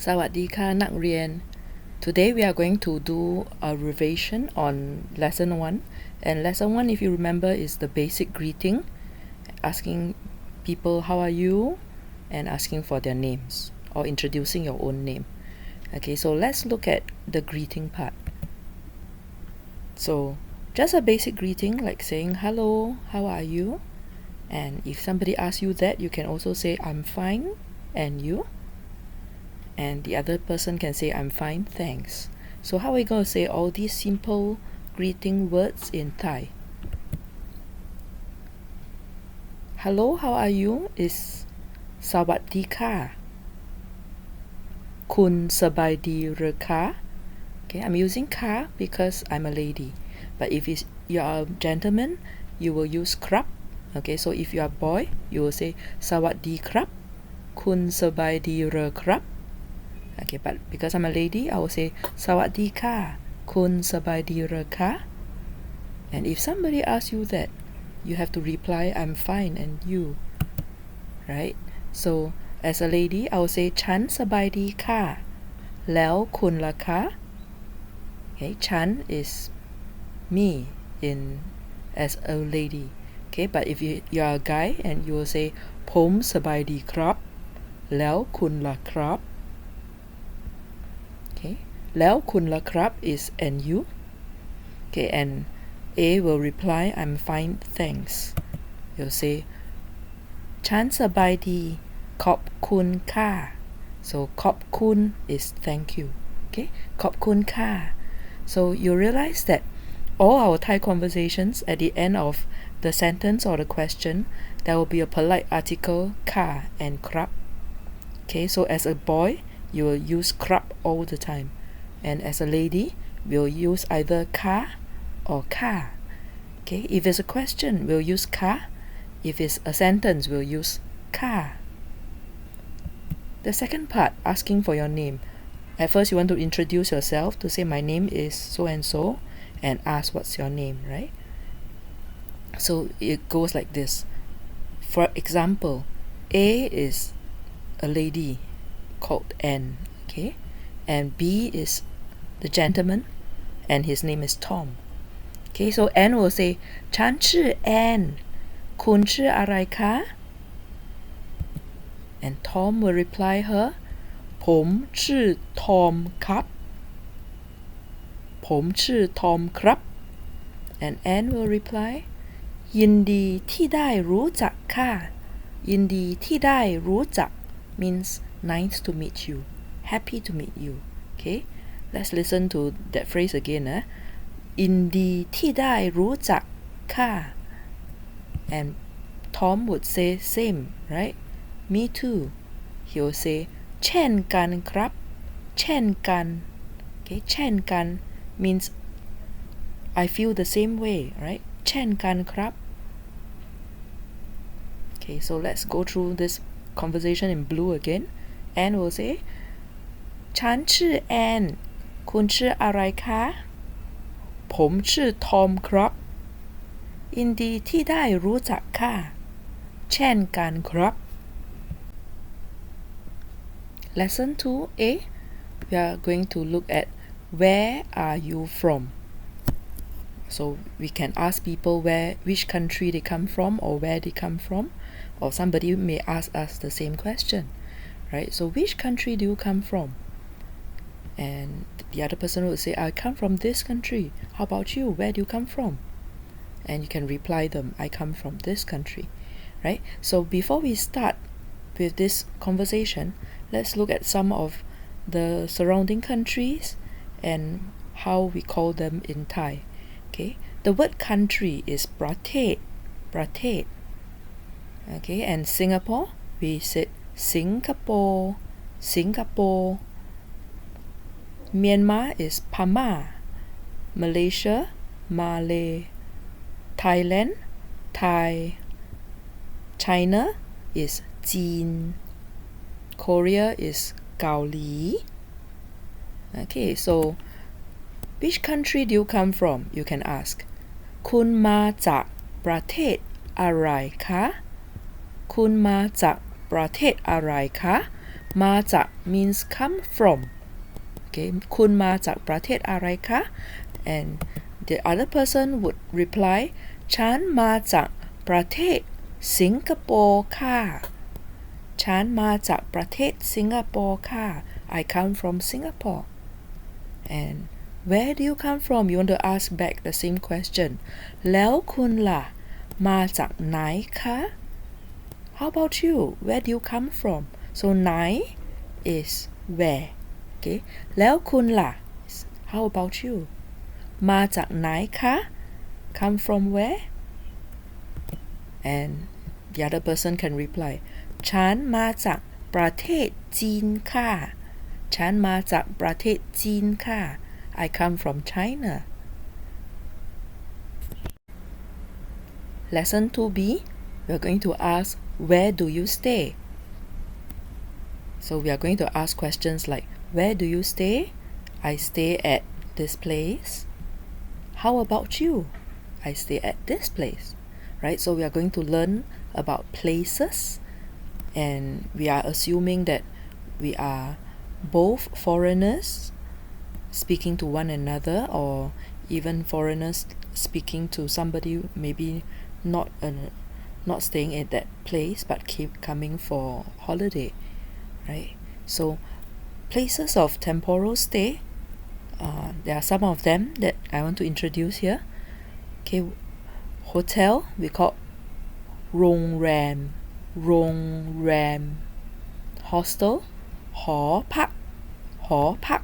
สวัสดีค่ะนักเรียน Today we are going to do a revision on lesson 1 and lesson 1 if you remember is the basic greeting, asking people how are you and asking for their names or introducing your own name. Okay, so let's look at the greeting part. So just a basic greeting like saying hello, how are you, and if somebody asks you that, you can also say I'm fine and you, and the other person can say I'm fine, thanks. So how are we going to say all these simple greeting words in Thai? Hello, how are you is สวัสดีค่ะ คุณสบายดีหรือคะ Okay, I'm using ka because I'm a lady, but if you are a gentleman, you will use krap. Okay, so if you are a boy, you will say สวัสดีครับ คุณสบายดีหรือครับ Okay, but because I'm a lady, I will say สวัสดีค่ะ คุณสบายดีหรือคะ and if somebody asks you that, you have to reply I'm fine and you, right? So as a lady, I will say ฉันสบายดีค่ะ แล้วคุณล่ะคะ Okay, ฉัน is me in as a lady. Okay, but if you are a guy and you will say ผมสบายดีครับ แล้วคุณล่ะครับ Okay, แล้วคุณล่ะครับ is and you. Okay, and A will reply I'm fine, thanks. You'll say ฉันสบายดี ขอบคุณค่ะ so ขอบคุณ is thank you. Okay, ขอบคุณค่ะ so you realize that all our Thai conversations at the end of the sentence or the question, there will be a polite article ka and krap. Okay, so as a boy, you will use krap all the time, and as a lady, we'll use either ka or ka. Okay, if it's a question, we'll use ka. If it's a sentence, we'll use ka. The second part, asking for your name. At first, you want to introduce yourself to say my name is so and so, and ask what's your name, right? So it goes like this. For example, A is a lady called N, okay, and B is the gentleman, and his name is Tom. Okay, so N will say ฉันชื่อ N คุณชื่ออะไรคะ and Tom will reply her ผมชื่อ Tom ครับผมชื่อ Tom ครับ and Anne will reply ยินดีที่ได้รู้จักค่ะยินดีที่ได้รู้จัก means nice to meet you, happy to meet you. Okay, let's listen to that phrase again. ยินดีที่ได้รู้จักค่ะ and Tom would say same, right? Me too. He will say เช่นกันครับเช่นกัน okay, เช่นกัน means I feel the same way, right? เช่นกันครับ Okay, so let's go through this conversation in blue again. Anne will say ฉันชื่อแอนคุณชื่ออะไรคะผมชื่อทอมครับยินดีที่ได้รู้จักค่ะเช่นกันครับ Lesson 2A, we are going to look at where are you from. So we can ask people which country they come from or where they come from, or somebody may ask us the same question, right? So which country do you come from? And the other person will say I come from this country. How about you? Where do you come from? And you can reply them I come from this country, right? So before we start with this conversation, let's look at some of the surrounding countries and how we call them in Thai. Okay, the word country is ประเทศ ประเทศ okay, and Singapore we said Singapore, Singapore. Myanmar is Pama, Malaysia, Malay, Thailand, Thai, China is จีน Korea is เกาหลี Okay, so which country do you come from? You can ask คุณมาจากประเทศอะไรคะคุณมาจากประเทศอะไรคะ มาจาก means come from. Okay, คุณมาจากประเทศอะไรคะ and the other person would reply ฉันมาจากประเทศสิงคโปร์ค่ะฉันมาจากประเทศสิงคโปร์ค่ะ I come from Singapore. And where do you come from? You want to ask back the same question. แล้วคุณล่ะมาจากไหนคะ How about you? Where do you come from? So ไหน is where. Okay. แล้วคุณล่ะ How about you? มาจากไหนคะ Come from where? And the other person can reply ฉันมาจากประเทศจีนค่ะฉันมาจากประเทศจีนค่ะ I come from China. Lesson 2B, we're going to ask where do you stay? So we are going to ask questions like where do you stay? I stay at this place. How about you? I stay at this place. Right? So we are going to learn about places, and we are assuming that we are both foreigners speaking to one another, or even foreigners speaking to somebody maybe not staying at that place but keep coming for holiday, right? So places of temporal stay, there are some of them that I want to introduce here. Okay, hotel we call โรงแรม โรงแรม hostel หอพัก หอพัก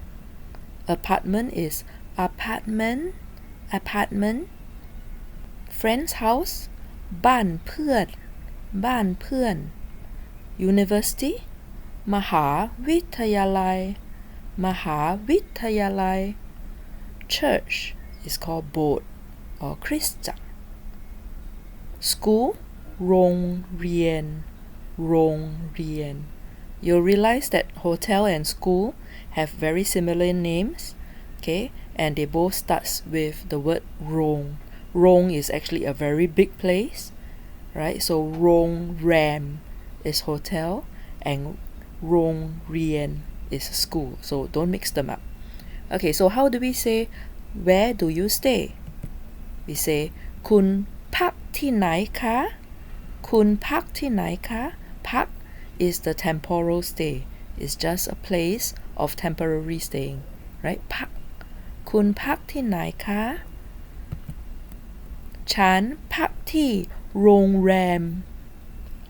apartment is apartment, apartment. Friend's house บ้านเพื่อน บ้านเพื่อน University มหาวิทยาลัย มหาวิทยาลัย Church is called โบสถ์ or คริสตจักร School โรงเรียน โรงเรียน You'll realize that hotel and school have very similar names, okay, and they both starts with the word โรง โรง is actually a very big place, right? So โรงแรม is hotel and โรงเรียน is school, so don't mix them up. Okay, so how do we say where do you stay? We say คุณพักที่ไหนคะคุณพักที่ไหนคะพัก is the temporal stay. It's just a place of temporary staying, right? พักคุณพักที่ไหนคะฉันพักที่โรงแรม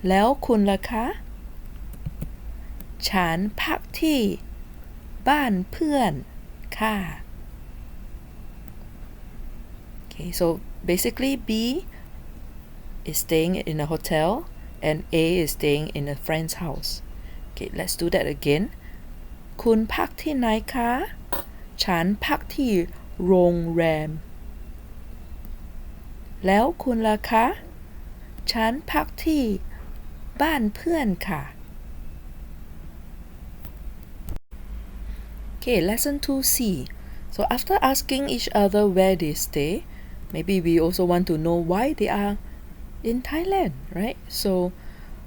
แล้วคุณล่ะคะฉันพักที่บ้านเพื่อนค่ะ Okay, so basically B is staying in a hotel and A is staying in a friend's house. Okay, let's do that again. คุณพักที่ไหนคะฉันพักที่โรงแรมแล้วคุณล่ะคะฉันพักที่บ้านเพื่อนค่ะ Okay, lesson 2C. So after asking each other where they stay, maybe we also want to know why they are in Thailand, right? So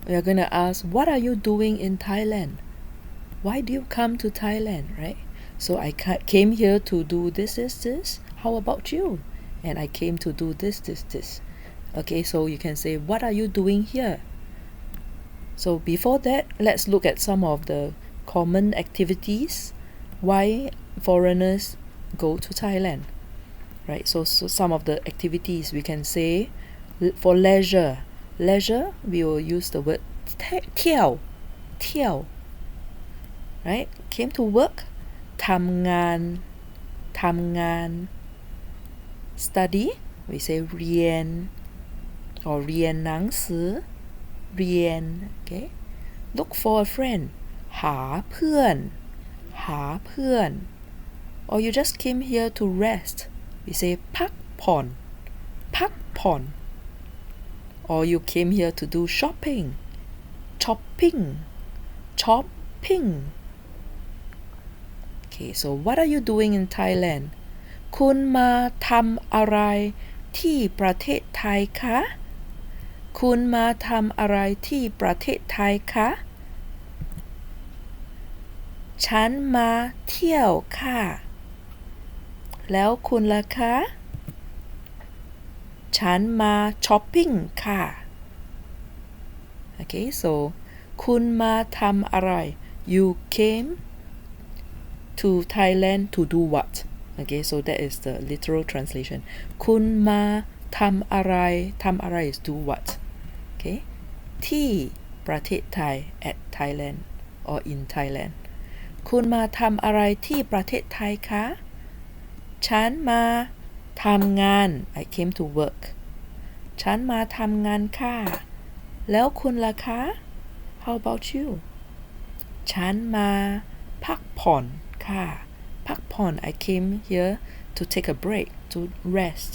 we are going to ask, what are you doing in Thailand? Why do you come to Thailand, right? So I came here to do this. How about you? And I came to do this. Okay, so you can say, what are you doing here? So before that, let's look at some of the common activities why foreigners go to Thailand, right? So some of the activities we can say for leisure, we will use the word เที่ยว right? Came to work ทำงาน study we say เรียน or เรียนหนังสือ เรียน okay? Look for a friend หาเพื่อน or you just came here to rest we say พักผ่อน or you came here to do shopping Okay, so what are you doing in Thailand? คุณมาทำอะไรที่ประเทศไทยคะคุณมาทำอะไรที่ประเทศไทยคะ ฉันมาเที่ยวค่ะแล้วคุณล่ะคะฉันมาช้อปปิ้งค่ะ Okay so คุณมาทำอะไร You came to Thailand to do what Okay so that is the literal translation คุณมาทำอะไร is do what Okay ที่ประเทศไทย at Thailand or in Thailand คุณมาทำอะไรที่ประเทศไทยคะฉันมาทำงาน I came to work ฉันมาทำงานค่ะแล้วคุณล่ะคะ How about you ฉันมาพักผ่อนค่ะพักผ่อน I came here to take a break to rest